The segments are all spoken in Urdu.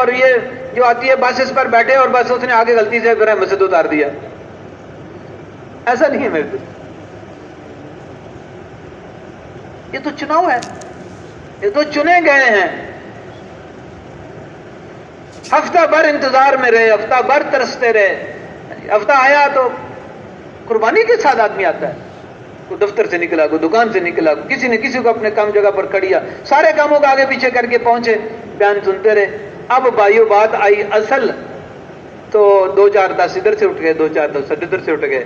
اور یہ جو آتی ہے بس اس پر بیٹھے اور بس اس نے آگے غلطی سے گرہ مسجد اتار دیا. ایسا نہیں ہے میرے دوست. یہ تو چناؤ ہے, یہ تو چنے گئے ہیں. ہفتہ بھر انتظار میں رہے, ہفتہ بھر ترستے رہے. ہفتہ آیا تو قربانی کے ساتھ آدمی آتا ہے. کوئی دفتر سے نکلا, کوئی دکان سے نکلا, کسی نے کسی کو اپنے کام جگہ پر کھڑیا, سارے کاموں کو آگے پیچھے کر کے پہنچے, بیان سنتے رہے. اب بھائیو بات آئی اصل تو 2-4-10 ادھر سے اٹھ گئے, 2-4-10 ادھر سے اٹھ گئے.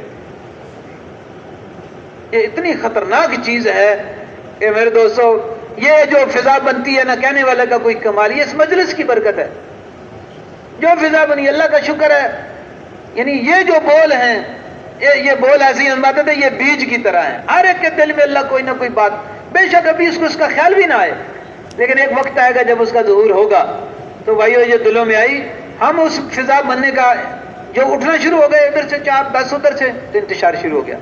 یہ اتنی خطرناک چیز ہے کہ میرے دوستو, یہ جو فضا بنتی ہے نا, کہنے والے کا کوئی کمال, یہ اس مجلس کی برکت ہے. جو فضا بنی اللہ کا شکر ہے. یعنی یہ جو بول ہیں, یہ بول ایسی باتیں ہیں, یہ بیج کی طرح ہیں. ہر ایک کے دل میں اللہ کوئی نہ کوئی بات, بے شک ابھی اس کو اس کا خیال بھی نہ آئے, لیکن ایک وقت آئے گا جب اس کا ظہور ہوگا. تو بھائیو یہ دلوں میں آئی, ہم اس فضا بننے کا جو اٹھنا شروع ہو گئے, ادھر سے 4-10 ادھر سے, تو انتشار شروع ہو گیا.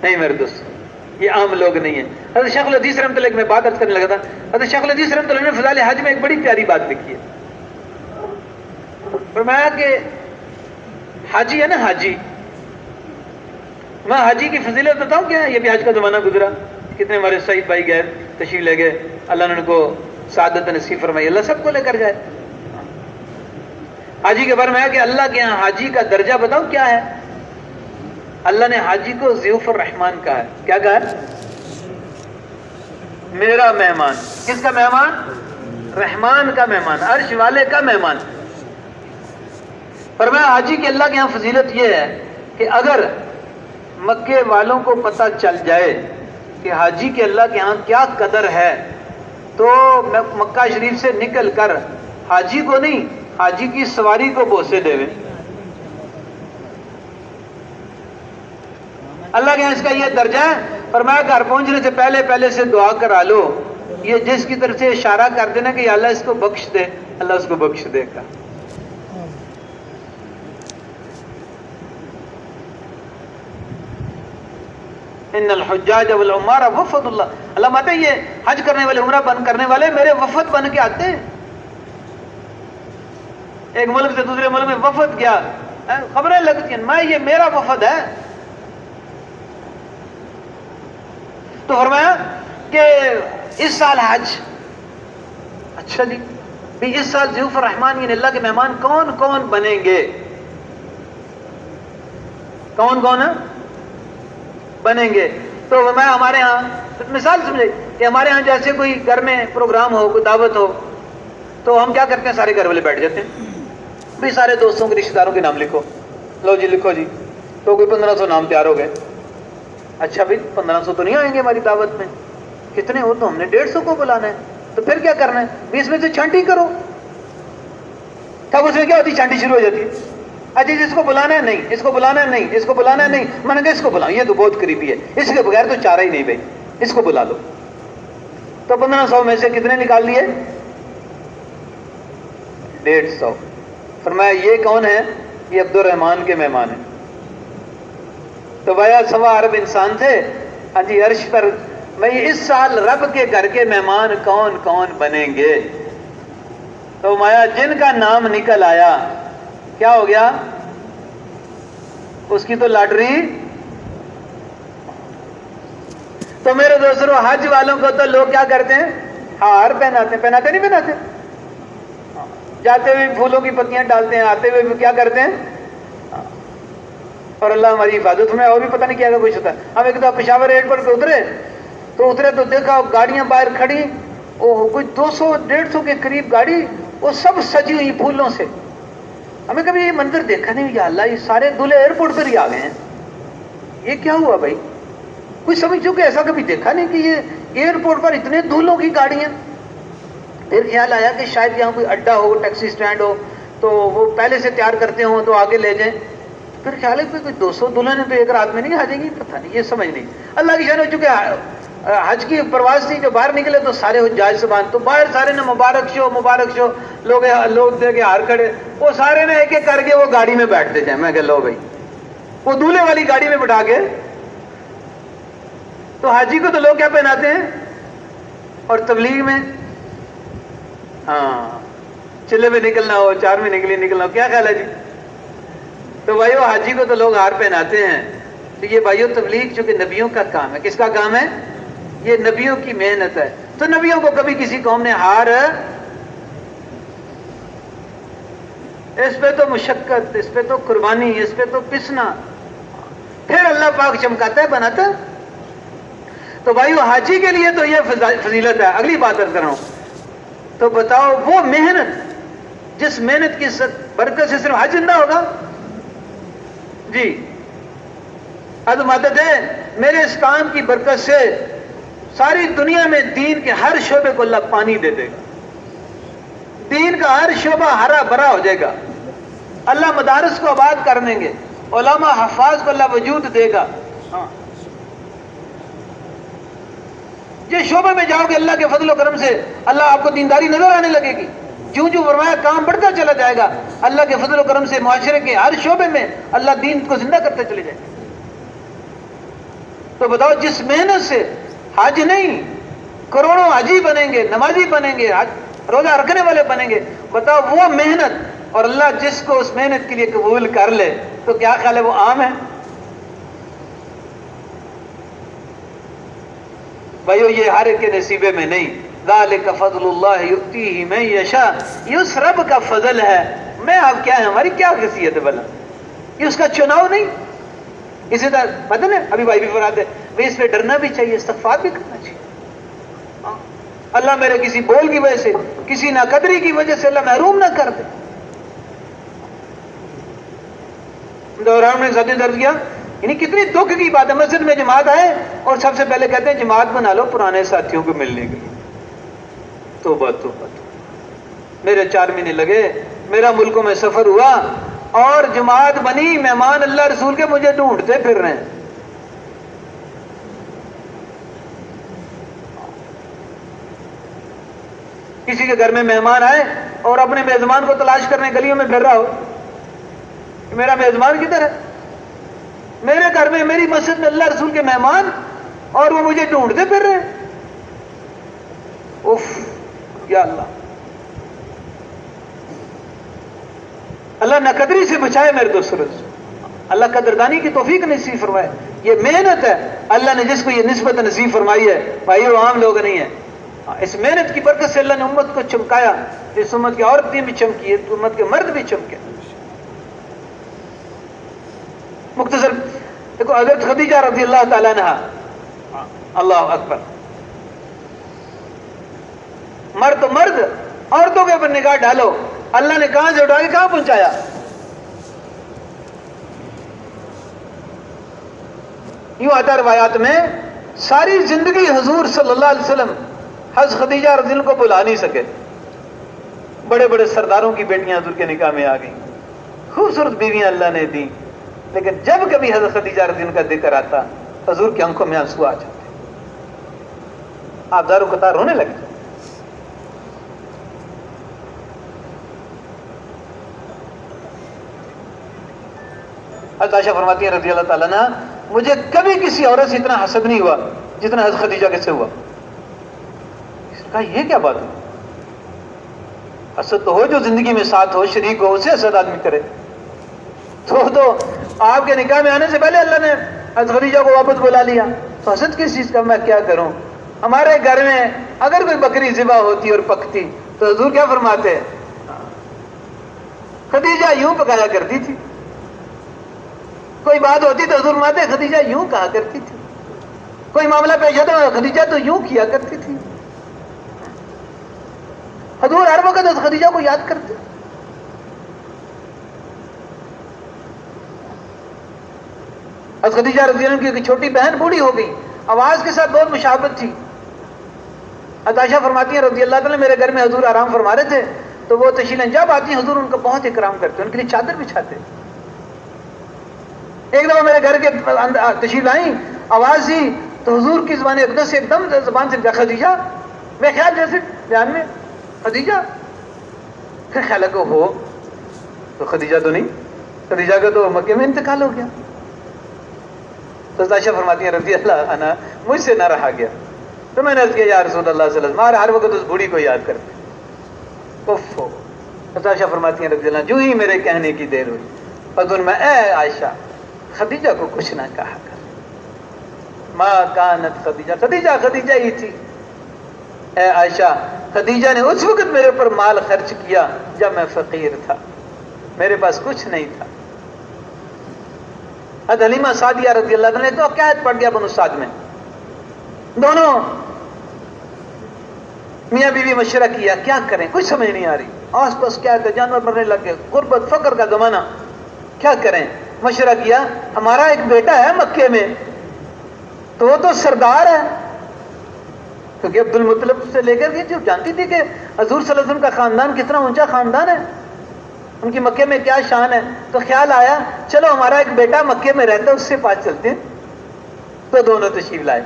نہیں میرے دوست, یہ عام لوگ نہیں ہیں. حضرت شیخ الحدیث رحمۃ اللہ میں بات عرض کرنے لگا تھا. حضرت شیخ الحدیث رحمۃ اللہ نے فضائل حج میں ایک بڑی پیاری بات لکھی ہے. فرمایا کہ حاجی ہے نا, حاجی, میں حاجی کی فضیلت بتاؤں کیا ہے. یہ بھی حج کا زمانہ گزرا, کتنے ہمارے سعید بھائی گئے, تشریف لے گئے, اللہ نے ان کو سعادت نصیب فرمائی, اللہ سب کو لے کر جائے. حاجی کے بارے میں ہے کہ اللہ کے یہاں حاجی کا درجہ بتاؤں کیا ہے. اللہ نے حاجی کو ضیوف الرحمان کہا ہے. کیا کہا ہے؟ میرا مہمان. کس کا مہمان؟ رحمان کا مہمان, عرش والے کا مہمان. فرمایا حاجی کی اللہ کے یہاں فضیلت یہ ہے کہ اگر مکے والوں کو پتہ چل جائے کہ حاجی کے اللہ کے ہاں کیا قدر ہے, تو مکہ شریف سے نکل کر حاجی کو نہیں, حاجی کی سواری کو بوسے دے. اللہ کے یہاں اس کا یہ درجہ ہے. فرمایا گھر پہنچنے سے پہلے سے دعا کرا لو, یہ جس کی طرف سے اشارہ کر دینا کہ یا اللہ اس کو بخش دے, اللہ اس کو بخش دے گا. ان الحجاج والعمار وفد اللہ. اللہ ماتے یہ حج کرنے والے, عمرہ بن کرنے والے میرے وفد بن کے آتے ہیں. ایک ملک سے دوسرے ملک میں وفد گیا, خبریں لگتی ہیں, میں یہ میرا وفد ہے. تو فرمایا کہ اس سال حج, اچھا جی بھی اس سال ضیوف الرحمان یعنی اللہ کے مہمان کون کون بنیں گے, کون کون بنیں گے. تو میں ہمارے ہاں مثال سمجھے کہ ہمارے ہاں جیسے کوئی گھر میں پروگرام ہو, کوئی دعوت ہو, تو ہم کیا کرتے ہیں, سارے گھر والے بیٹھ جاتے ہیں, بھی سارے دوستوں کے رشتہ داروں کے نام لکھو, لو جی لکھو جی. تو کوئی 1500 نام تیار ہو گئے. اچھا بھائی 1500 تو نہیں آئیں گے ہماری دعوت میں, کتنے ہو تو ہم نے 150 کو بلانا ہے. تو پھر کیا کرنا ہے, 20 میں سے چھانٹی کرو. تب اس میں کیا ہوتی, چھانٹی شروع ہو جاتی ہے. اچھا جس کو بلانا ہے نہیں, اس کو بلانا ہے نہیں, اس کو بلانا ہے نہیں, میں نے کہا اس کو بلاؤ, یہ تو بہت قریبی ہے, اس کے بغیر تو چارہ ہی نہیں بھائی, اس کو بلا لو. تو 1500 میں سے کتنے نکال لیے, 150. فرمایا یہ کون ہے, یہ عبد الرحمان کے مہمان ہیں. تو بھائی 1.25 ارب انسان تھے, ہاں جی عرش پر. میں اس سال رب کے گھر کے مہمان کون کون بنیں گے. تو مایا جن کا نام نکل آیا, کیا ہو گیا, اس کی تو لاٹری. تو میرے دوستوں حج والوں کو تو لوگ کیا کرتے ہیں, ہار پہناتے ہیں, پہناتے نہیں پہناتے, جاتے ہوئے پھولوں کی پتیاں ڈالتے ہیں, آتے ہوئے بھی کیا کرتے ہیں, اور اللہ ہماری حفاظت میں. اور بھی پتہ نہیں کیا کچھ ہوتا ہے. ہم ایک دفعہ پشاور ایئرپورٹ پہ اترے تو دیکھا گاڑیاں باہر کھڑی, کوئی 200-150 کے قریب گاڑی, وہ سب سجی ہوئی پھولوں سے. ہمیں کبھی یہ منظر دیکھا نہیں, یا اللہ یہ سارے دولہے ایئرپورٹ پر ہی آ گئے ہیں, یہ کیا ہوا بھائی. کوئی سمجھو کہ ایسا کبھی دیکھا نہیں کہ یہ ایئرپورٹ پر اتنے دولوں کی گاڑیاں. پھر خیال آیا کہ شاید یہاں کوئی اڈا ہو, ٹیکسی سٹینڈ ہو, تو وہ پہلے سے تیار کرتے ہوں تو آگے لے جائیں. پھر خیال ہے کہ کوئی 200 دلہنیں تو ایک رات میں نہیں آ جائیں گی, پتہ نہیں, یہ سمجھ نہیں. اللہ کی شان ہو چکے حج کی پرواز تھی, جو باہر نکلے تو سارے حجاج زبان, تو باہر سارے نے مبارک شو لوگ دے کے ہار کھڑے, وہ سارے نے ایک ایک کر کے وہ گاڑی میں بیٹھتے جائیں. میں کہ لو بھائی, وہ دولہے والی گاڑی میں بٹھا کے. تو حاجی کو تو لوگ کیا پہناتے ہیں, اور تبلیغ میں ہاں چلے میں نکلنا ہو، 4 مہینے کے لیے نکلنا ہو، کیا خیال ہے جی؟ تو بھائیو حاجی کو تو لوگ ہار پہناتے ہیں، تو یہ بھائیو تبلیغ چونکہ نبیوں کا کام ہے. کس کا کام ہے؟ یہ نبیوں کی محنت ہے. تو نبیوں کو کبھی کسی قوم نے ہار، اس پہ تو مشقت، اس پہ تو قربانی، اس پہ تو پسنا، پھر اللہ پاک چمکاتا ہے، بناتا ہے. تو بھائیو حاجی کے لیے تو یہ فضیلت ہے. اگلی بات کر رہا ہوں، تو بتاؤ وہ محنت جس محنت کی برکت سے صرف حج زندہ ہوگا. جی حضرت مدد ہے میرے اس کام کی برکت سے ساری دنیا میں دین کے ہر شعبے کو اللہ پانی دے دے گا، دین کا ہر شعبہ ہرا بھرا ہو جائے گا، اللہ مدارس کو آباد کر دیں گے، علماء حفاظ کو اللہ وجود دے گا. ہاں جس شعبے میں جاؤ گے اللہ کے فضل و کرم سے اللہ آپ کو دینداری نظر آنے لگے گی. جو فرمایا کام بڑھتا چلا جائے گا، اللہ کے فضل و کرم سے معاشرے کے ہر شعبے میں اللہ دین کو زندہ کرتے چلے جائے گا. تو بتاؤ جس محنت سے حج نہیں کروڑوں حاجی بنیں گے، نمازی بنیں گے، روزہ رکھنے والے بنیں گے، بتاؤ وہ محنت اور اللہ جس کو اس محنت کے لیے قبول کر لے تو کیا خیال ہے وہ عام ہے؟ بھائیو یہ ہر ایک کے نصیبے میں نہیں. ذالک فضل اللہ یؤتیہ من یشاء، یہ اس رب کا فضل ہے. میں آپ کیا ہے، ہماری کیا حیثیت ہے بھلا؟ یہ اس کا چناؤ نہیں. اسی طرح پتہ نا ابھی بھائی بھی فرماتے ہیں اس پہ ڈرنا بھی چاہیے، استغفار بھی کرنا چاہیے. اللہ میرے کسی بول کی وجہ سے، کسی ناقدری کی وجہ سے اللہ محروم نہ کر دے. دوران میں ساتھی درج کیا، یعنی کتنی دکھ کی بات ہے. مسجد میں جماعت آئے اور سب سے پہلے کہتے ہیں جماعت بنا لو پرانے ساتھیوں کو ملنے کے لیے. توبہ توبہ، میرے 4 مہینے لگے، میرا ملکوں میں سفر ہوا اور جماعت بنی، مہمان اللہ رسول کے مجھے ڈھونڈتے پھر رہے ہیں. کسی کے گھر میں مہمان آئے اور اپنے میزبان کو تلاش کرنے گلیوں میں پھر رہا ہو، میرا میزبان کدھر ہے؟ میرے گھر میں، میری مسجد میں اللہ رسول کے مہمان اور وہ مجھے ڈھونڈتے پھر رہے ہیں. اف یا اللہ، اللہ ناقدری سے بچائے میرے دوستوں، اللہ قدردانی کی توفیق نصیب فرمائے. یہ محنت ہے اللہ نے جس کو یہ نسبت نصیب فرمائی ہے. بھائی وہ عام لوگ نہیں ہیں. اس محنت کی برکت سے اللہ نے امت کو چمکایا. اس امت کی عورتیں بھی چمکی، اس امت کے مرد بھی چمکے. مختصر دیکھو حضرت خدیجہ رضی اللہ تعالیٰ عنہا، اللہ اکبر، مرد تو مرد، عورتوں کے اوپر نگاہ ڈالو، اللہ نے کہاں سے اٹھا کے کہاں پہنچایا. یوں آتا روایات میں ساری زندگی حضور صلی اللہ علیہ وسلم حضرت خدیجہ رضی اللہ کو بلا نہیں سکے. بڑے بڑے سرداروں کی بیٹیاں حضور کے نکاح میں آ گئیں، خوبصورت بیویاں اللہ نے دی، لیکن جب کبھی حضرت خدیجہ رضی اللہ کا ذکر آتا حضور کی آنکھوں میں آنسو آ جاتے، آپ دارو قطار رونے لگے. حضرت عائشہ فرماتی ہیں رضی اللہ تعالیٰ عنہ، مجھے کبھی کسی عورت سے اتنا حسد نہیں ہوا جتنا حضرت خدیجہ کے سے ہوا. کہا یہ کیا بات ہے؟ حسد تو ہو جو زندگی میں ساتھ ہو، شریک ہو، اسے حسد آدمی کرے. تو آپ کے نکاح میں آنے سے پہلے اللہ نے حضرت خدیجہ کو واپس بلا لیا. تو حسد کس چیز کا؟ میں کیا کروں، ہمارے گھر میں اگر کوئی بکری ذبح ہوتی اور پکتی تو حضور کیا فرماتے ہیں؟ خدیجہ یوں پکایا کرتی تھی. کوئی بات ہوتی تو حضور فرماتے خدیجہ یوں کہا کرتی تھی. کوئی معاملہ پیش ہوتا خدیجہ تو یوں کیا کرتی تھی. حضور ہر وقت حضرت خدیجہ کو یاد کرتے. حضرت خدیجہ رضی اللہ عنہ کی چھوٹی بہن بوڑھی ہو گئی، آواز کے ساتھ بہت مشابہت تھی. حضرت عائشہ فرماتی ہیں رضی اللہ تعالیٰ میرے گھر میں حضور آرام فرما رہے تھے تو وہ تشریف جب آتی ہیں حضور ان کا بہت اکرام کرتے، ان کے لیے چادر بچھاتے. ایک دفعہ میرے گھر کے تشریف آئیں، آواز دی تو حضور کی زبان اقدس سے ایک دم زبان سے خدیجہ، میں خیال جیسے بیان میں خدیجہ، پھر خیال کو ہو تو خدیجہ تو نہیں، خدیجہ کا تو مکے میں انتقال ہو گیا. تو عائشہ فرماتی ہیں رضی اللہ عنہ مجھ سے نہ رہا گیا تو میں نے عرض کیا یا رسول اللہ صلی اللہ علیہ وسلم، ہر وقت اس بوڑھی کو یاد کرتے. عائشہ فرماتی ہیں رضی اللہ عنہ، جو ہی میرے کہنے کی دیر ہوئی حضور میں اے عائشہ خدیجہ کو کچھ نہ کہا کر، ما کانت خدیجہ، خدیجہ خدیجہ ہی تھی، اے عائشہ خدیجہ نے اس وقت میرے اوپر مال خرچ کیا جب میں فقیر تھا، میرے پاس کچھ نہیں تھا۔ حضرت حلیمہ سعدیہ رضی اللہ عنہ نے تو عقائد پڑ گیا بنو سعد میں، دونوں میاں بیوی مشورہ کیا کیا کریں، کچھ سمجھ نہیں آ رہی، آس پاس کیا ہے، جانور مرنے لگ گئے، غربت فقر کا زمانہ، کیا کریں؟ مشورہ کیا، ہمارا ایک بیٹا ہے مکے میں تو وہ تو سردار ہے، کیونکہ عبد المطلب سے لے کر کے جو جانتی تھی کہ حضور صلی اللہ علیہ وسلم کا خاندان کتنا اونچا خاندان ہے، ان کی مکے میں کیا شان ہے، تو خیال آیا چلو ہمارا ایک بیٹا مکے میں رہتا ہے اس سے پاس چلتے ہیں، تو دونوں تشریف لائے۔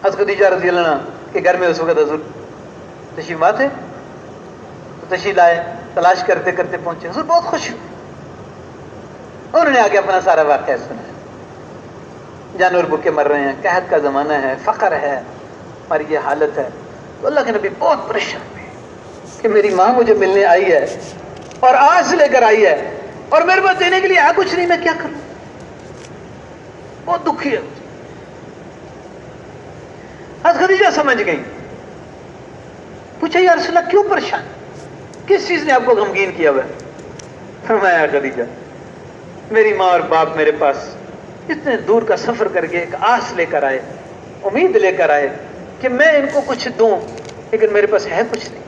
حضرت خدیجہ رضی اللہ عنہ کے گھر میں اس وقت حضور تشریف ماں تھے، تو تشریف لائے، تلاش کرتے کرتے پہنچے، حضور بہت خوش ہوئے، انہوں نے آگے اپنا سارا واقعہ سنا، جانور بھوکے مر رہے ہیں، قحط کا زمانہ ہے، فقر ہے، ہماری یہ حالت ہے، تو اللہ کے نبی بہت پریشان ہوئے کہ میری ماں مجھے ملنے آئی ہے اور آس لے کر آئی ہے اور میرے پاس دینے کے لیے کچھ نہیں، میں کیا کروں، بہت دکھی ہے۔ حضرت خدیجہ سمجھ گئی، پوچھا یا رسول اللہ کیوں پریشان، کس چیز نے آپ کو غمگین کیا ہوا ہے؟ فرمایا خدیجہ میری ماں اور باپ میرے پاس اتنے دور کا سفر کر کے ایک آس لے کر آئے، امید لے کر آئے کہ میں ان کو کچھ دوں، لیکن میرے پاس ہے کچھ نہیں۔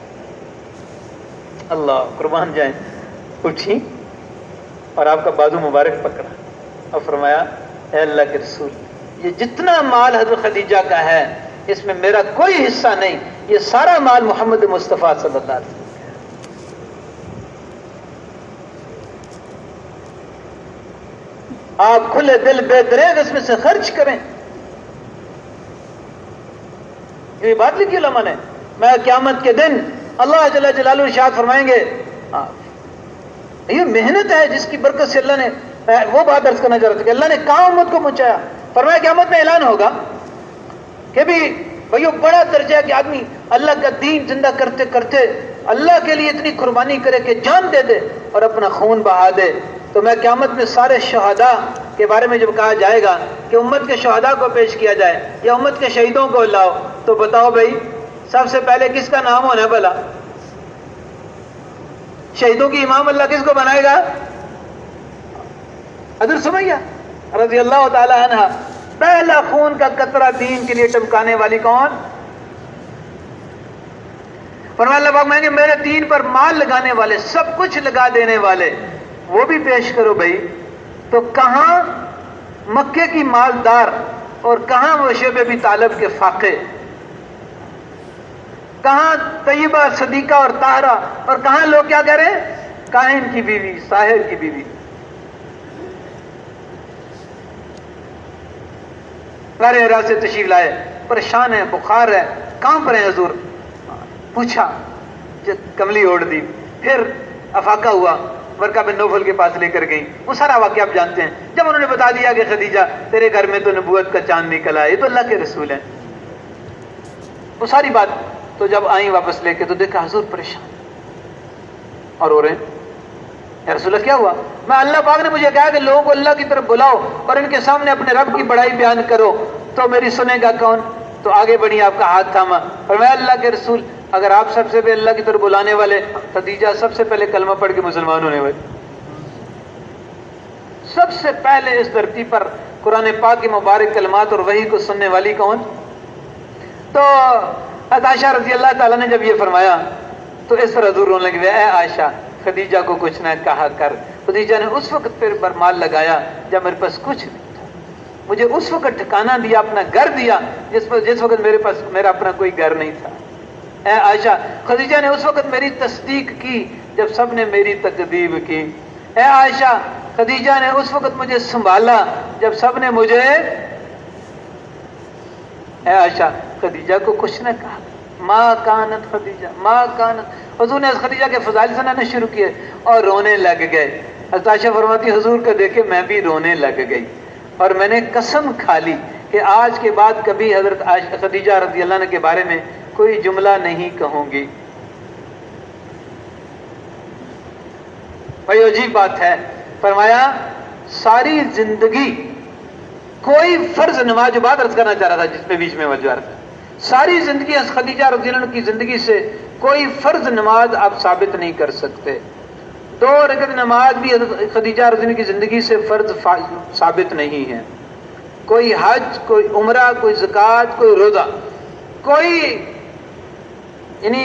اللہ قربان جائیں، اٹھی اور آپ کا بازو مبارک پکڑا اور فرمایا اے اللہ کے رسول، یہ جتنا مال حضرت خدیجہ کا ہے اس میں میرا کوئی حصہ نہیں، یہ سارا مال محمد مصطفیٰ صلی اللہ علیہ وسلم کا ہے۔ آپ کھلے دل بے دریغ اس میں سے خرچ کریں۔ یہ بات لکھی علماء نے، میں قیامت کے دن اللہ جل جلالہ ارشاد فرمائیں گے، یہ محنت ہے جس کی برکت سے اللہ نے، وہ بات عرض کرنا چاہ رہا تھا کہ اللہ نے کہاں امت کو پہنچایا، فرمایا قیامت میں اعلان ہوگا کہ بھی بھائیو بڑا درجہ ہے کہ آدمی اللہ کا دین زندہ کرتے کرتے اللہ کے لیے اتنی قربانی کرے کہ جان دے دے اور اپنا خون بہا دے۔ تو میں قیامت میں سارے شہداء کے بارے میں جب کہا جائے گا کہ امت کے شہداء کو پیش کیا جائے یا امت کے شہیدوں کو لاؤ، تو بتاؤ بھائی سب سے پہلے کس کا نام ہونا ہے بھلا؟ شہیدوں کی امام اللہ کس کو بنائے گا؟ حضرت سمیہ رضی اللہ تعالی عنہ، پہلا خون کا قطرہ دین کے لیے ٹمکانے والی کون؟ فرمایا اللہ پاک میں نے میرے دین پر مال لگانے والے، سب کچھ لگا دینے والے، وہ بھی پیش کرو بھائی۔ تو کہاں مکے کی مالدار اور کہاں وہ شیب ابی طالب کے فاقے، کہاں طیبہ صدیقہ اور طاہرہ، اور کہاں لوگ کیا کہہ رہے ہیں؟ کاہن کی بیوی، ساحر کی بیوی۔ غار حرا سے تشریف لائے، پریشان ہے، بخار ہے، کہاں پر ہیں حضور؟ پوچھا، کملی اوڑھ دی، پھر افاقہ ہوا، ورقہ بن نوفل کے پاس لے کر گئی، وہ سارا واقعہ آپ جانتے ہیں۔ جب انہوں نے بتا دیا کہ خدیجہ تیرے گھر میں تو نبوت کا چاند نکلا ہے، یہ تو اللہ کے رسول ہیں، وہ ساری بات، تو جب آئیں واپس لے کے تو دیکھا حضور پریشان اور رو رہے ہیں۔ یا رسول اللہ کیا ہوا؟ میں اللہ پاک نے مجھے کہا کہ لوگوں کو اللہ کی طرف بلاؤ اور ان کے سامنے اپنے رب کی بڑائی بیان کرو، تو میری سنے گا کون؟ تو آگے بڑھی، آپ کا ہاتھ تھاما، فرمایا اللہ کے رسول اگر آپ سب سے پہلے اللہ کی طرف بلانے والے، خدیجہ سب سے پہلے کلمہ پڑھ کے مسلمان ہونے والے، سب سے پہلے اس دھرتی پر قرآن پاک کی مبارک کلمات اور وحی کو سننے والی کون؟ تو عائشہ رضی اللہ تعالیٰ نے جب یہ فرمایا تو اس پر حضور رونے لگے، اے عائشہ خدیجہ کو کچھ نہ کہا کر، خدیجہ نے اس وقت پھر برمال لگایا جب میرے پاس کچھ نہیں تھا، مجھے اس وقت ٹھکانہ دیا، اپنا گھر دیا جس وقت میرے پاس میرا اپنا کوئی گھر نہیں تھا۔ اے عائشہ خدیجہ نے اس وقت میری تصدیق کی جب سب نے میری تکذیب کی۔ اے عائشہ خدیجہ نے اس وقت مجھے سنبھالا جب سب نے مجھے، اے عائشہ خدیجہ کو کچھ نہ کہا، ما کانت خدیجہ، ما کانت۔ حضور نے خدیجہ کے فضائل سنانے شروع کیے اور رونے لگ گئے۔ حضرت عائشہ فرماتی حضور کو دیکھے میں بھی رونے لگ گئی اور میں نے قسم کھا لی کہ آج کے بعد کبھی حضرت خدیجہ رضی اللہ عنہ کے بارے میں کوئی جملہ نہیں کہوں گی۔ بھائی عجیب بات ہے. فرمایا ساری زندگی کوئی فرض نماز جو بات عرض کرنا چاہ رہا تھا جس پہ بیچ میں وجہ عرض ہے, ساری زندگی خدیجہ رضی اللہ عنہ کی زندگی سے کوئی فرض نماز آپ ثابت نہیں کر سکتے. 2 رکعت نماز بھی خدیجہ رضی اللہ عنہ کی زندگی سے فرض ثابت نہیں ہے. کوئی حج, کوئی عمرہ, کوئی زکوٰۃ, کوئی روزہ, کوئی یعنی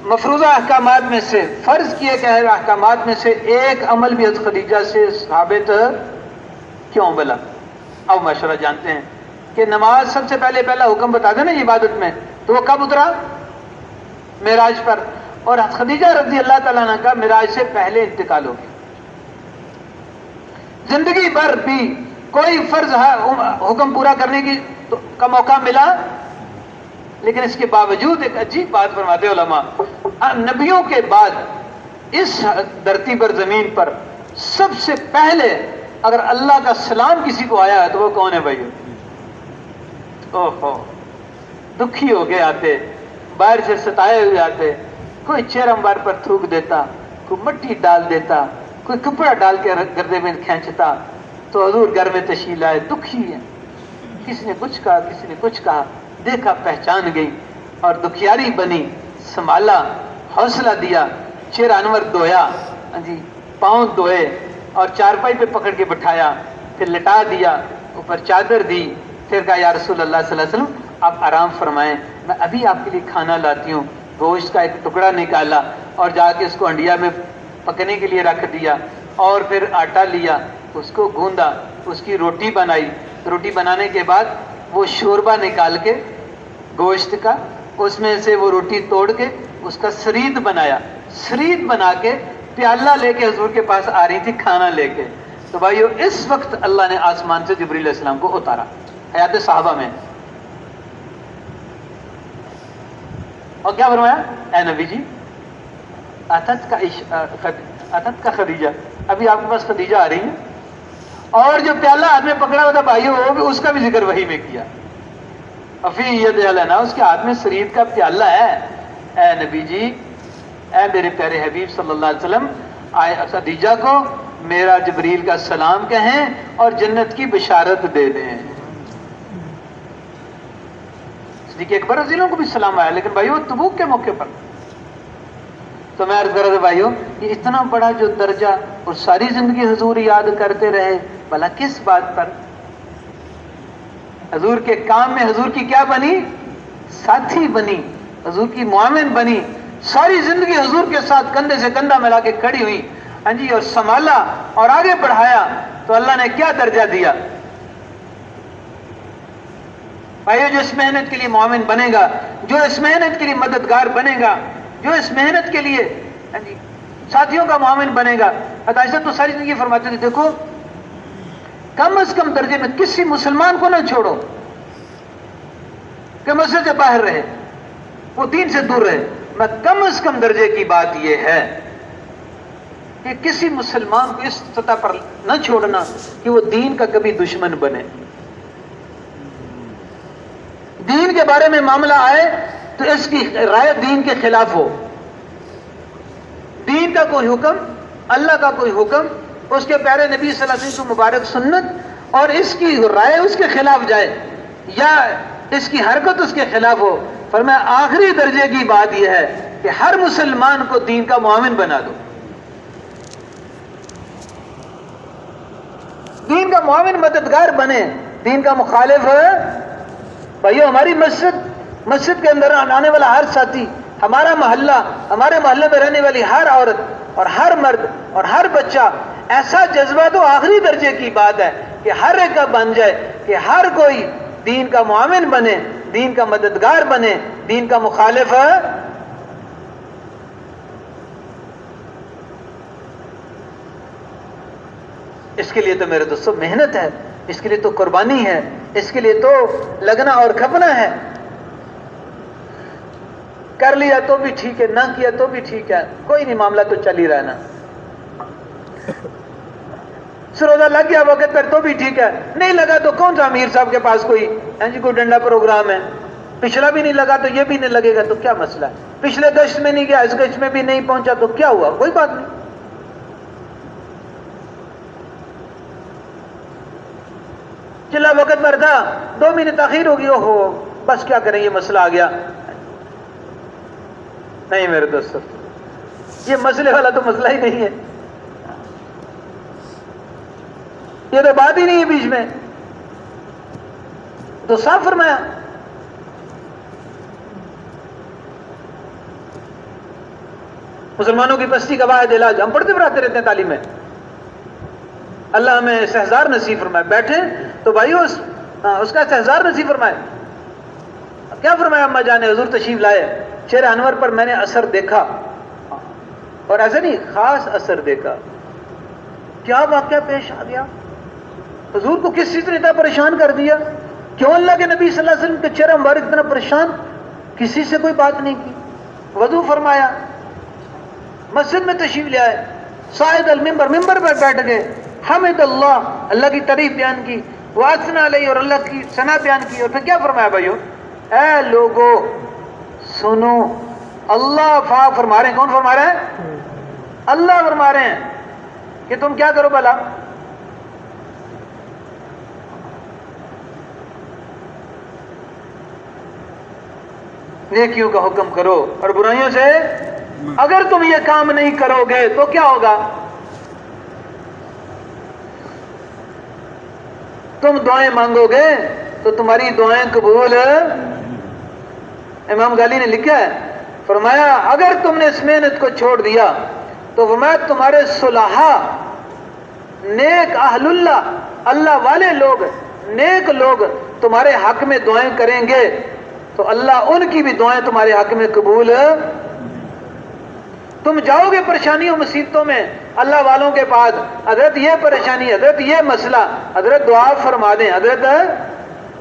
مفروضہ احکامات میں سے, فرض کیے گئے احکامات میں سے ایک عمل بھی حضرت خدیجہ سے ثابت کیوں بلا؟ اب ماشاءاللہ جانتے ہیں کہ نماز سب سے پہلا حکم بتا دیں نا عبادت میں, تو وہ کب اترا؟ معراج پر. اور خدیجہ رضی اللہ تعالیٰ عنہ کا معراج سے پہلے انتقال ہو گیا. زندگی بھر بھی کوئی فرض حکم پورا کرنے کا موقع ملا, لیکن اس کے باوجود ایک عجیب بات فرماتے علماء, نبیوں کے بعد اس دھرتی پر زمین پر سب سے پہلے اگر اللہ کا سلام کسی کو آیا ہے تو وہ کون ہے بھائی؟ اوہو, دکھی ہو گئے آتے, باہر سے ستائے ہوئے آتے, کوئی چہرم بار پر تھوک دیتا, کوئی مٹی ڈال دیتا, کوئی کپڑا ڈال کے گردے میں کھینچتا, تو حضور گھر میں تشریف لائے, دکھی ہے, کسی نے کچھ کہا, کسی نے کچھ کہا, دیکھا پہچان گئی اور دکھیاری بنی, سنبھالا, حوصلہ دیا, چہرہ انور دھویا, جی پاؤں دھوئے اور چارپائی پہ پکڑ کے بٹھایا, پھر لٹا دیا, اوپر چادر دی, پھر کہا یا رسول اللہ صلی اللہ علیہ وسلم آپ آرام فرمائیں, میں ابھی آپ کے لیے کھانا لاتی ہوں. گوشت کا ایک ٹکڑا نکالا اور جا کے اس کو ہنڈیا میں پکنے کے لیے رکھ دیا, اور پھر آٹا لیا, اس کو گوندا, اس کی روٹی بنائی. روٹی بنانے کے بعد وہ شوربہ نکال کے گوشت کا, اس میں سے وہ روٹی توڑ کے اس کا سرید بنایا, سرید بنا کے پیالہ لے کے حضور کے پاس آ رہی تھی کھانا لے کے. تو بھائیو اس وقت اللہ نے آسمان سے جبریل علیہ السلام کو اتارا حیات صحابہ میں, اور کیا فرمایا؟ اے نبی جی اتت کا خدیجہ, ابھی آپ کے پاس خدیجہ آ رہی ہیں. اور جو پیالہ ہاتھ میں پکڑا ہوا تھا بھائیو, وہ بھی اس کا بھی ذکر وحی میں کیا. افی ید علینا, اس کے ہاتھ میں سرید کا پیالہ ہے. اے نبی جی, اے میرے پیارے حبیب صلی اللہ علیہ وسلم, خدیجہ کو میرا جبریل کا سلام کہیں اور جنت کی بشارت دے دیں. صدیق اکبر رضی اللہ عنہ کو بھی سلام آیا, لیکن بھائیو تبوک کے موقع پر. تو میں عرض کر رہا تھا بھائیو, یہ اتنا بڑا جو درجہ, اور ساری زندگی حضور یاد کرتے رہے, بھلا کس بات پر؟ حضور کے کام میں حضور کی کیا بنی؟ ساتھی بنی, حضور کی معاون بنی, ساری زندگی حضور کے ساتھ کندھے سے کندھا ملا کے کھڑی ہوئی, ہاں جی, اور سنبھالا اور آگے بڑھایا. تو اللہ نے کیا درجہ دیا بھائیو؟ جو اس محنت کے لیے معاون بنے گا, جو اس محنت کے لیے مددگار بنے گا, جو اس محنت کے لیے ہاں جی ساتھیوں کا معاون بنے گا. عائشہ تو ساری زندگی فرماتے تھے, دیکھو کم از کم درجے میں کسی مسلمان کو نہ چھوڑو کہ مسجد سے باہر رہے, وہ دین سے دور رہے. میں کم از کم درجے کی بات یہ ہے کہ کسی مسلمان کو اس سطح پر نہ چھوڑنا کہ وہ دین کا کبھی دشمن بنے. دین کے بارے میں معاملہ آئے تو اس کی رائے دین کے خلاف ہو. دین کا کوئی حکم, اللہ کا کوئی حکم, اس کے پیارے نبی صلی اللہ علیہ وسلم کی مبارک سنت, اور اس کی رائے اس کے خلاف جائے یا اس کی حرکت اس کے خلاف ہو. فرمایا آخری درجے کی بات یہ ہے کہ ہر مسلمان کو دین کا معاون بنا دو. دین کا معاون مددگار بنے, دین کا مخالف ہے. بھائیو ہماری مسجد کے اندر آنے والا ہر ساتھی, ہمارا محلہ, ہمارے محلے میں رہنے والی ہر عورت اور ہر مرد اور ہر بچہ, ایسا جذبہ تو آخری درجے کی بات ہے کہ ہر ایک کا بن جائے کہ ہر کوئی دین کا معاون بنے, دین کا مددگار بنے, دین کا مخالف ہے. اس کے لیے تو میرے دوستو محنت ہے, اس کے لیے تو قربانی ہے, اس کے لیے تو لگنا اور کھپنا ہے. کر لیا تو بھی ٹھیک ہے, نہ کیا تو بھی ٹھیک ہے, کوئی نہیں, معاملہ تو چل ہی رہنا. سروزہ لگ گیا وقت پر تو بھی ٹھیک ہے, نہیں لگا تو کون سا امیر صاحب کے پاس کوئی کوئی ڈنڈا پروگرام ہے, پچھلا بھی نہیں لگا تو یہ بھی نہیں لگے گا, تو کیا مسئلہ ہے؟ پچھلے گشت میں نہیں گیا, اس گشت میں بھی نہیں پہنچا تو کیا ہوا؟ کوئی بات نہیں. چلا وقت پر تھا 2 مہینے تاخیر ہوگی، اوہو بس کیا کریں یہ مسئلہ آ گیا. نہیں میرے دوستو، یہ مسئلے والا تو مسئلہ ہی نہیں ہے، یہ تو بات ہی نہیں ہے بیچ میں. تو صاف فرمایا. مسلمانوں کی پستی کا واحد علاج، ہم پڑھتے پڑھاتے رہتے ہیں تعلیم میں، اللہ ہمیں استحضار نصیب فرمائے. بیٹھے تو بھائیو اس کا استحضار نصیب فرمائے. کیا فرمایا اما جان نے؟ حضور تشریف لائے، شیر انور پر میں نے اثر دیکھا، اور ایسا نہیں خاص اثر دیکھا. کیا واقعہ پیش آ گیا؟ حضور کو کس چیز نے اتنا پریشان کر دیا؟ کیوں اللہ کے نبی صلی اللہ علیہ وسلم کے چہرہ مبارک اتنا پریشان؟ کسی سے کوئی بات نہیں کی، وضو فرمایا، مسجد میں تشریف لے آئے، صاعد المنبر، ممبر پر بیٹھ گئے، حمد اللہ، اللہ کی تعریف بیان کی، واثنا علیہ، اور اللہ کی ثنا بیان کی. اور پھر کیا فرمایا بھائیو؟ اے لوگو سنو، اللہ فرما رہے ہیں. کون فرما رہے ہیں؟ اللہ فرما رہے ہیں کہ تم کیا کرو بھلا؟ نیکیوں کا حکم کرو اور برائیوں سے، اگر تم یہ کام نہیں کرو گے تو کیا ہوگا؟ تم دعائیں مانگو گے تو تمہاری دعائیں قبول. امام غالی نے لکھا ہے، فرمایا اگر تم نے اس محنت کو چھوڑ دیا تو فرمایا تمہارے صلحاء، نیک اہل اللہ، اللہ والے لوگ، نیک لوگ تمہارے حق میں دعائیں کریں گے تو اللہ ان کی بھی دعائیں تمہارے حق میں قبول. تم جاؤ گے پریشانیوں مصیبتوں میں اللہ والوں کے پاس، حضرت یہ پریشانی، حضرت یہ مسئلہ، حضرت دعا فرما دیں، حضرت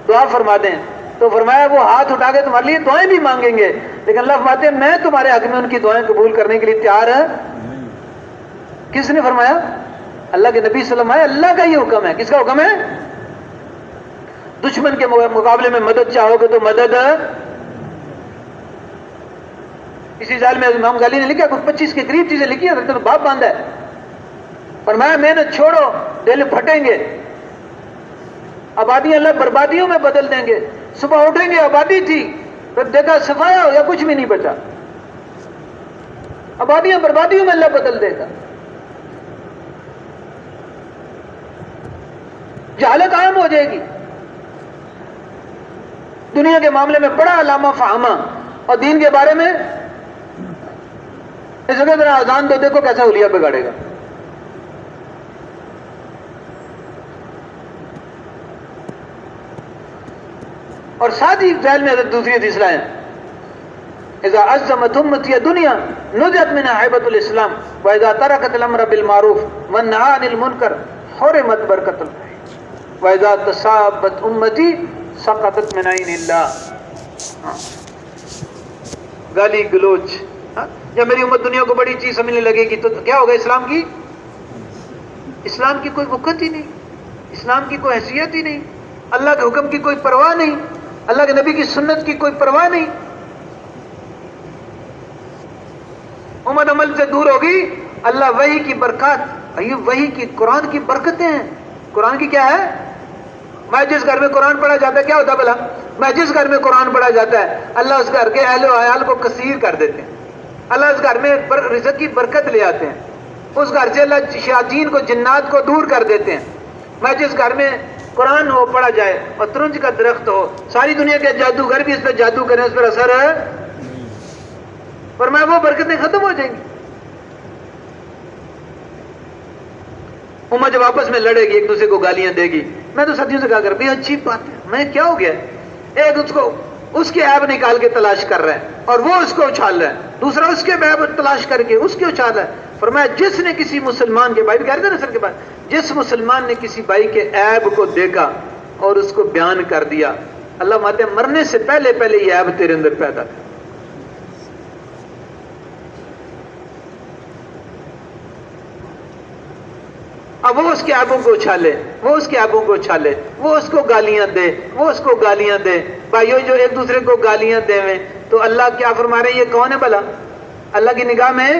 دعا فرما دیں، تو فرمایا وہ ہاتھ اٹھا کے تمہارے لیے دعائیں بھی مانگیں گے، لیکن اللہ فرماتے ہیں میں تمہارے حق میں ان کی دعائیں قبول کرنے کے لیے تیار ہے. کس نے فرمایا؟ اللہ کے نبی صلی اللہ علیہ وسلم. اللہ کا یہ حکم ہے. کس کا حکم ہے؟ دشمن کے مقابلے میں مدد چاہو گے تو مدد. اسی سال میں امام غالی نے لکھا، کچھ 25 کے قریب چیزیں لکھی ہیں، تو باپ باندھا ہے. فرمایا محنت چھوڑو، دل پھٹیں گے، آبادیاں اللہ بربادیوں میں بدل دیں گے. صبح اٹھیں گے آبادی تھی، پھر دیکھا صفایا ہو یا کچھ بھی نہیں بچا. آبادیاں بربادیوں میں اللہ بدل دے گا. جہالت عام ہو جائے گی. دنیا کے معاملے میں بڑا علامہ فہمہ، اور دین کے بارے میں اس جگہ ذرا اذان دو، دیکھو کیسا حلیہ بگاڑے گا. اور ساتھ ہی ذیل میں دوسری حدیث لائیں، اذا عظمت امتی دنیا نزعت منها ہیبۃ الاسلام واذا ترکت الامر بالمعروف والنہی عن المنکر حرمت برکت الحیاۃ واذا تصابت امتی سقطت من عین اللہ. گالی گلوچ. جب میری امت دنیا کو بڑی چیز سمجھنے لگے گی تو کیا ہوگا؟ اسلام کی کوئی وقت ہی نہیں، اسلام کی کوئی حیثیت ہی نہیں، اللہ کے حکم کی کوئی پرواہ نہیں، اللہ کے نبی کی سنت کی کوئی پرواہ نہیں. امت عمل سے دور ہوگی. اللہ وحی کی برکات، وحی کی قرآن کی برکتیں ہیں. قرآن کی کیا ہے؟ میں جس گھر میں قرآن پڑھا جاتا ہے کیا ہوتا ہے بھلا؟ میں جس گھر میں قرآن پڑھا جاتا ہے اللہ اس گھر کے اہل و عیال کو کثیر کر دیتے ہیں. اللہ اس گھر میں رزق کی برکت لے آتے ہیں. اس گھر سے اللہ شیاطین کو، جنات کو دور کر دیتے ہیں. میں جس گھر میں قرآن ہو پڑھا جائے اور ترنج کا درخت ہو، ساری دنیا کے جادوگر بھی اس پہ جادو کریں، اس پر اثر ہے، پر میں وہ برکتیں ختم ہو جائیں گی. امت جب آپس میں لڑے گی، ایک دوسرے کو گالیاں دے گی. میں تو صدیوں سے کہا کر بھی اچھی بات ہے، میں کیا ہو گیا؟ ایک اس کے عیب نکال کے تلاش کر رہا ہے اور وہ اس کو اچھال رہا ہے، دوسرا اس کے عیب تلاش کر کے اس کے اچھال رہا ہے. فرمایا جس نے کسی مسلمان کے بھائی، کہہ رہے تھے نا سر کے بعد، جس مسلمان نے کسی بھائی کے عیب کو دیکھا اور اس کو بیان کر دیا، اللہ ماتے مرنے سے پہلے پہلے یہ عیب تیرے اندر پیدا تھا. اب وہ اس کے عیبوں کو اچھالے، وہ اس کے عیبوں کو اچھالے، وہ اس کو گالیاں دے، وہ اس کو گالیاں دے. بھائیو جو ایک دوسرے کو گالیاں دے تو اللہ کیا فرما رہے ہیں؟ یہ کون ہے بھلا؟ اللہ کی نگاہ میں،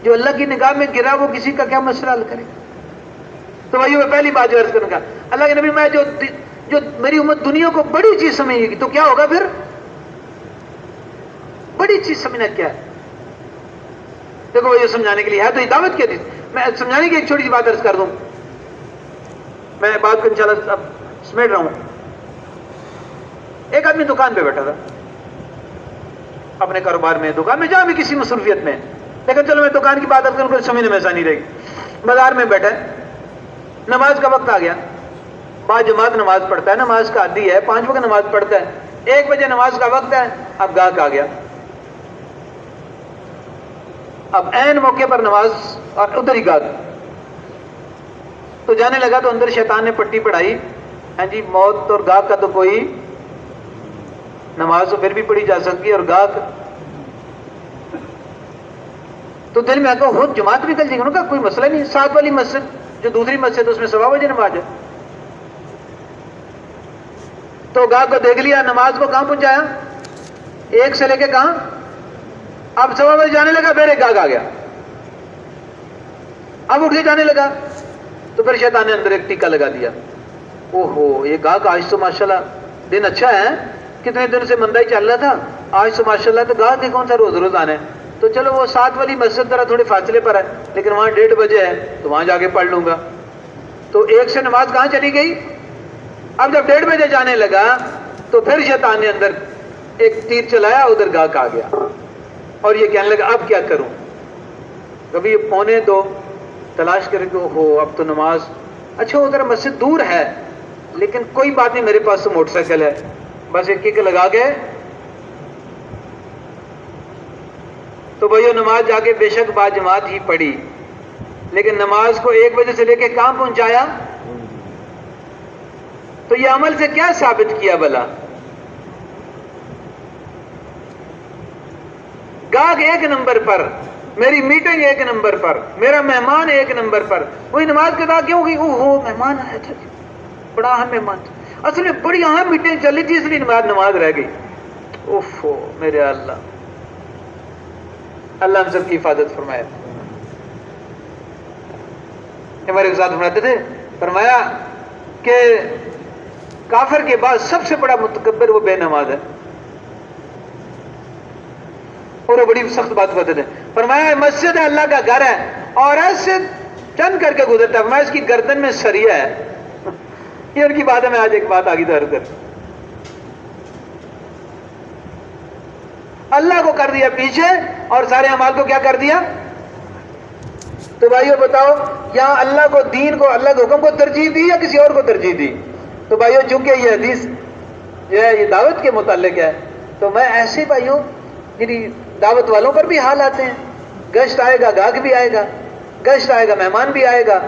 جو اللہ کی نگاہ میں گرا وہ کسی کا کیا مسئلہ حل کرے؟ تو بھائیو میں پہلی بات جو عرض کروں گا، اللہ کے نبی میں جو میری امت دنیا کو بڑی چیز سمجھے گی تو کیا ہوگا پھر؟ بڑی چیز سمجھنا کیا ہے؟ دیکھو یہ سمجھانے کے لیے ہے تو یہ دعوت کی حدیث. میں سمجھانے کی ایک چھوٹی سی بات عرض کر دوں, میں بات کو انشاءاللہ اب سمیٹ رہا ہوں. ایک آدمی دکان پہ بیٹھا تھا اپنے کاروبار میں, دکان میں جہاں بھی کسی مصروفیت میں, لیکن چلو میں دکان کی بات کروں پھر سمجھنے میں آسانی رہے گی. بازار میں بیٹھا ہے, نماز کا وقت آ گیا, با جماعت نماز پڑھتا ہے, نماز کا عادی ہے, 5 وقت نماز پڑھتا ہے, 1 بجے نماز کا وقت ہے, اب گاہک آ گیا. اب عین موقع پر نماز اور ادھر ہی گاہک تو جانے لگا, تو اندر شیطان نے پٹی پڑھائی, ہاں جی موت اور گاہک کا تو کوئی, نماز تو پھر بھی پڑھی جا سکتی ہے اور گاہک. تو دل میں آ کر خود جماعت بھی نکل جائے گی, ان کا کوئی مسئلہ نہیں, ساتھ والی مسجد جو دوسری مسجد ہے اس میں 1:15 بجے نماز ہے. تو گاہک کو دیکھ لیا, نماز کو کہاں پہنچایا, 1 سے لے کے کہاں, اب 1:15 بجے جانے لگا, پھر ایک گاہک آ گیا, اب اٹھ کے جانے لگا. تو پھر شیطان نے اندر ایک ٹیکا لگا دیا, اوہو یہ گاہک آج تو ماشاءاللہ دن اچھا ہے, کتنے دن سے مندہ ہی چل رہا تھا, آج تو ماشاءاللہ تو گاہک کے کون سا روز آنے, تو چلو وہ 7 والی مسجد ذرا تھوڑے فاصلے پر ہے لیکن وہاں 1:30 بجے ہے تو وہاں جا کے پڑھ لوں گا. تو 1 سے نماز کہاں چلی گئی. اب جب 1:30 بجے جانے لگا تو پھر شیطان نے اندر ایک تیر چلایا, ادھر گاہک آ گیا اور یہ کہنے لگا اب کیا کروں. کبھی 1:45 تلاش کرے کہ ہو اب تو نماز, اچھا ادھر مسجد دور ہے لیکن کوئی بات نہیں, میرے پاس تو موٹر سائیکل ہے, بس ایک کک لگا کے. تو بھائیو نماز جا کے بے شک با جماعت ہی پڑھی, لیکن نماز کو 1 بجے سے لے کے کہاں پہنچایا. تو یہ عمل سے کیا ثابت کیا بھلا, گاہک 1 نمبر پر, میری میٹنگ 1 نمبر پر, میرا مہمان 1 نمبر پر, وہی نماز کے بعد کیوں گئی, اوہو مہمان آیا تھا, بڑا اہم مہمان, اصل میں بڑی اہم میٹنگ چل رہی تھی اس لیے نماز رہ گئی. اوفو میرے اللہ, اللہ ہم سب کی حفاظت فرمایا. ہمارے ساتھ فرماتے تھے, فرمایا کہ کافر کے بعد سب سے بڑا متکبر وہ بے نماز ہے. اور وہ بڑی سخت بات کرتے تھے, فرمایا مسجد ہے اللہ کا گھر ہے اور ایسے چند کر کے گزرتا ہے, فرمایا اس کی گردن میں سریا ہے. یہ ان کی بات ہے, میں آج ایک بات آگے دھر کر, اللہ کو کر دیا پیچھے اور سارے اعمال کو کیا کر دیا. تو بھائیو بتاؤ, یہاں اللہ کو, دین کو, اللہ کے حکم کو ترجیح دی یا کسی اور کو ترجیح دی. تو بھائیو چونکہ یہ حدیث جو ہے یہ دعوت کے متعلق ہے, تو میں ایسے بھائیو یعنی دعوت والوں پر بھی حال آتے ہیں, گشت آئے گا گاہک بھی آئے گا, گشت آئے گا مہمان بھی آئے گا,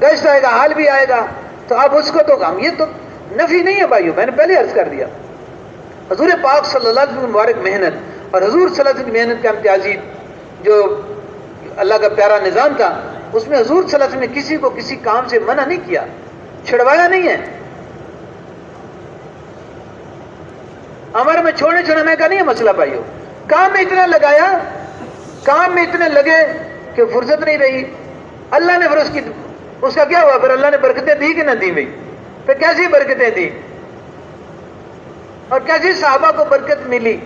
گشت آئے گا حال بھی آئے گا. تو اب اس کو تو ہم, یہ تو نفی نہیں ہے بھائیو, میں نے پہلے عرض کر دیا. حضور پاک صلی اللہ علیہ وسلم مبارک محنت اور حضور صلی اللہ علیہ وسلم کی محنت کا امتیازی جو اللہ کا پیارا نظام تھا, اس میں حضور صلی اللہ علیہ وسلم نے کسی کو کسی کام سے منع نہیں کیا, چھڑوایا نہیں ہے. ہمارے میں چھوڑنے چھوڑنے کا نہیں ہے مسئلہ بھائیو, کام میں اتنا لگایا, کام میں اتنے لگے کہ فرصت نہیں رہی. اللہ نے پھر اس کا کیا ہوا, پھر اللہ نے برکتیں دی کہ نہ دی بھائی, پھر کیسی برکتیں دی اور کیسی صحابہ کو برکت ملی.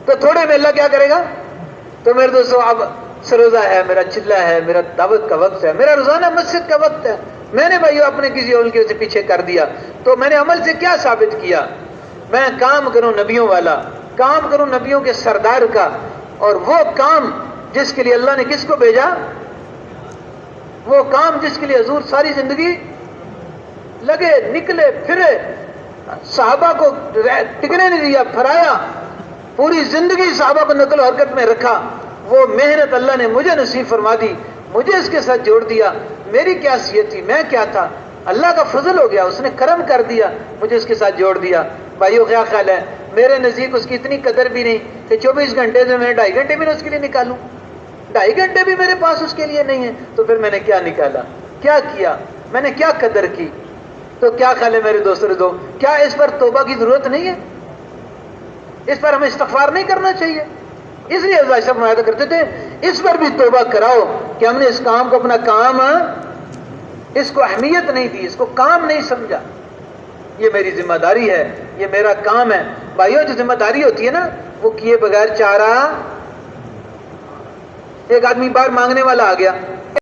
تو تھوڑے میں اللہ کیا کرے گا. تو میرے دوستوں اب سروزہ ہے, میرا چلا ہے, میرا دعوت کا وقت ہے, میرا روزانہ مسجد کا وقت ہے, میں نے بھائیو اپنے کسی اور کی وجہ سے پیچھے کر دیا. تو میں نے عمل سے کیا ثابت کیا, میں کام کروں نبیوں والا, کام کروں نبیوں کے سردار کا, اور وہ کام جس کے لیے اللہ نے کس کو بھیجا, وہ کام جس کے لیے حضور ساری زندگی لگے, نکلے پھرے, صحابہ کو ٹکنے نہیں دیا, پھرایا, پوری زندگی صحابہ کو نقل و حرکت میں رکھا. وہ محنت اللہ نے مجھے نصیب فرما دی, مجھے اس کے ساتھ جوڑ دیا. میری کیا حیثیت تھی, میں کیا تھا, اللہ کا فضل ہو گیا, اس نے کرم کر دیا, مجھے اس کے ساتھ جوڑ دیا. بھائیو کیا خیال ہے, میرے نزدیک اس کی اتنی قدر بھی نہیں کہ 24 گھنٹے سے میں 2.5 گھنٹے بھی اس کے لیے نکالوں, 2.5 گھنٹے بھی میرے پاس اس کے لیے نہیں ہے. تو پھر میں نے کیا نکالا, کیا کیا, میں نے کیا قدر کی. تو کیا خیال ہے میرے دوستوں, کیا اس پر توبہ کی ضرورت نہیں ہے, اس پر ہمیں استغفار نہیں کرنا چاہیے. اس لیے حضرت صاحب معاہدہ کرتے تھے, اس پر بھی توبہ کراؤ کہ ہم نے اس کام کو اپنا کام اس کو اہمیت نہیں دی، اس کو کام نہیں سمجھا. یہ میری ذمہ داری ہے، یہ میرا کام ہے. بھائیو جو ذمہ داری ہوتی ہے نا وہ کیے بغیر چارہ. ایک آدمی باہر مانگنے والا آ گیا,